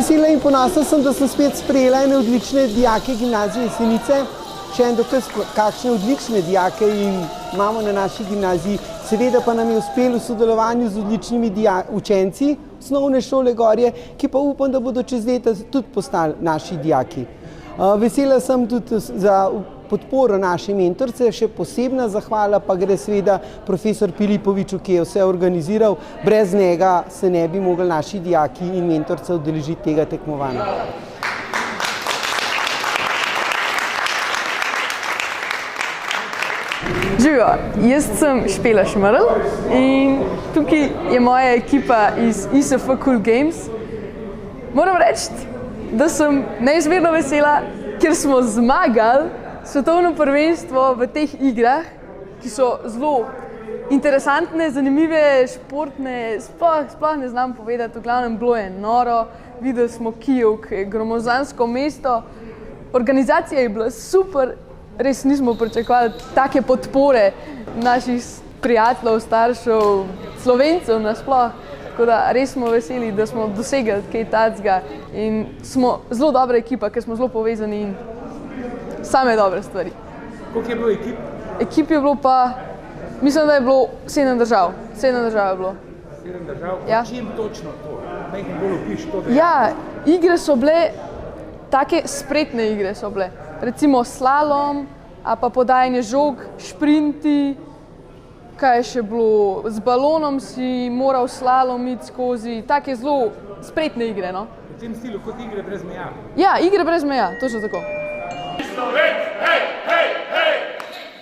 Vesela in ponosna sem, da sem spet sprejela ene odlične dijake gimnazije Jesenice. Še en dokaz, kakšne odlične dijake imamo na naši gimnaziji. Seveda pa nam je uspelo v sodelovanju z odličnimi učenci osnovne šole Gorje, ki pa upam, da bodo čez leta tudi postali naši dijaki. Vesela sem tudi za podporo naše mentorice, še posebna zahvala pa gre seveda profesor Filipoviču, ki je vse organiziral. Brez njega se ne bi mogli naši dijaki in mentorice udeležiti tega tekmovanja. Živijo, jaz sem Špela Šmrl in tukaj je moja ekipa iz ISF Cool Games. Moram reči, da sem neizmerno vesela, ker smo zmagali svetovno prvenstvo v teh igrah, ki so zelo interesantne, zanimive, športne, sploh ne znam povedati, v glavnem bilo je noro, videli smo Kijev, gromozansko mesto, organizacija je bila super, res nismo pričakovali take podpore naših prijateljev, staršev, Slovencev nasploh, tako da res smo veseli, da smo dosegli kaj takega in smo zelo dobra ekipa, ker smo zelo povezani in same dobre stvari. Koliko je bilo ekip? Ekip je bilo pa, mislim, da je bilo 7 držav. 7 držav je bilo. 7 držav? Ja. Čim točno to? Nekaj bolj opiš to? Ja, igre so bile, take spretne igre so bile. Recimo slalom, a pa podajanje žog, šprinti, kaj je še bilo, z balonom si moral slalomiti skozi, take zelo spretne igre, no. V tem stilu kot igre brez meja? Ja, igre brez meja, točno tako. Slovenc, hej, hej, hej,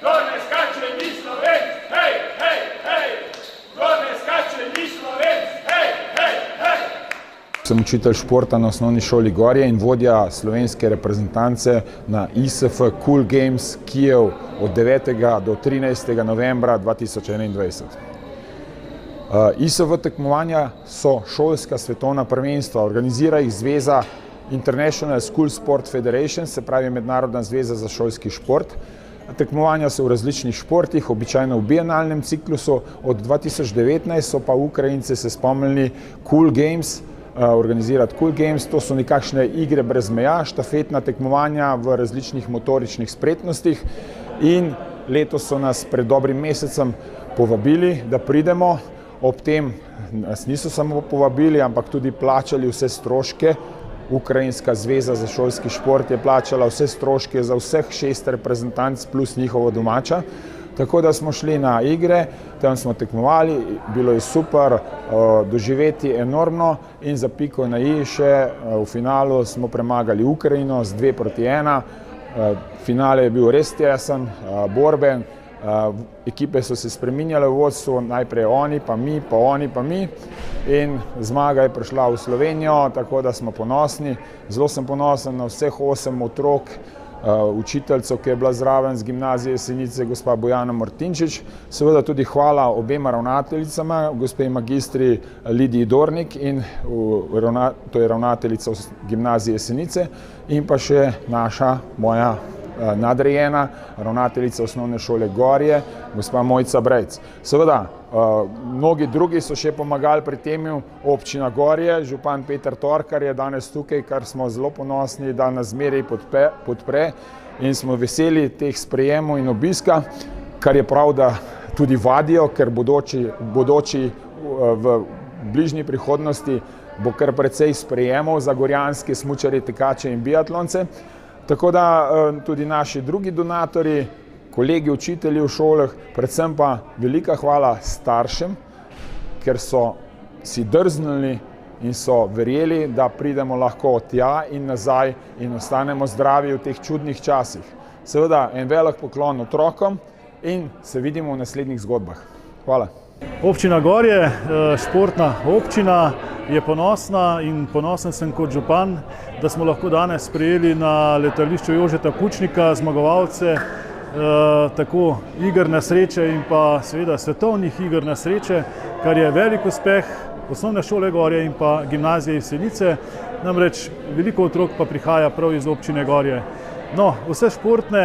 kdo ne skače, ni Slovenc, hej, hej, hej, kdo ne skače, ni Slovenc, hej, hej, hej. Sem učitelj športa na osnovni šoli Gorje in vodja slovenske reprezentance na ISF Cool Games Kijev od 9. do 13. novembra 2021. ISF tekmovanja so šolska svetovna prvenstva, organizira jih zveza International School Sport Federation, se pravi Mednarodna zveza za šolski šport. Tekmovanja so v različnih športih, običajno v bienalnem ciklusu. Od 2019 so pa Ukrajinci se spomnili Cool Games, organizirati Cool Games. To so nekakšne igre brez meja, štafetna tekmovanja v različnih motoričnih spretnostih. In letos so nas pred dobrim mesecem povabili, da pridemo. Ob tem nas niso samo povabili, ampak tudi plačali vse stroške. Ukrajinska zveza za šolski šport je plačala vse stroške za vseh 6 reprezentanc plus njihovo domača. Tako da smo šli na igre, tam smo tekmovali, bilo je super, doživeti enormno in za piko na i še v finalu smo premagali Ukrajino z 2-1. Finale je bil res tesen, borben, ekipe so se spreminjale v vodstvu, najprej oni, pa mi, pa oni, pa mi. In zmaga je prišla v Slovenijo, tako da smo ponosni. Zelo sem ponosen na vseh 8 otrok, učiteljico, ki je bila zraven z gimnazije Jesenice, gospa Bojana Martinčič. Seveda tudi hvala obema ravnateljicama, gospe magistri Lidiji Dornik, in to je ravnateljica gimnazije Jesenice, in pa še naša, moja nadrejena ravnateljica osnovne šole Gorje, gospa Mojca Brejc. Seveda, mnogi drugi so še pomagali pri tem, občina Gorje, župan Peter Torkar je danes tukaj, kar smo zelo ponosni, da nas zmeraj podpre in smo veseli teh sprejemov in obiska, kar je prav, da tudi vadijo, ker bodoči v bližnji prihodnosti bo kar precej sprejemov za gorjanske smučarje, tekače in biatlonce. Tako da tudi naši drugi donatorji, kolegi učitelji v šolah, predvsem pa velika hvala staršem, ker so si drznili in so verjeli, da pridemo lahko tja in nazaj in ostanemo zdravi v teh čudnih časih. Seveda en velik poklon otrokom in se vidimo v naslednjih zgodbah. Hvala. Občina Gorje, športna občina, je ponosna in ponosen sem kot župan, da smo lahko danes sprejeli na letališču Jožeta Pučnika zmagovalce tako iger na sreče in pa seveda svetovnih iger na sreče, kar je velik uspeh osnovne šole Gorje in pa gimnazije Jesenice. Namreč veliko otrok pa prihaja prav iz občine Gorje. No, vse športne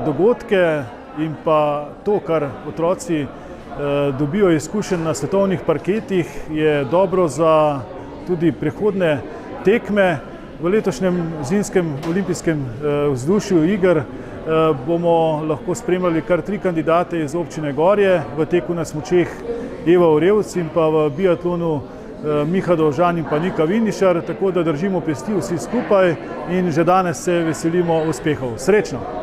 dogodke in pa to, kar otroci dobijo izkušenj na svetovnih parketih, je dobro za tudi prihodne tekme. V letošnjem zimskem olimpijskem vzdušju iger bomo lahko spremljali kar 3 kandidate iz občine Gorje, v teku na smučeh Eva Orevc in pa v biatlonu Miha Dovžan in pa Nika Vindišar, tako da držimo pesti vsi skupaj in že danes se veselimo uspehov. Srečno!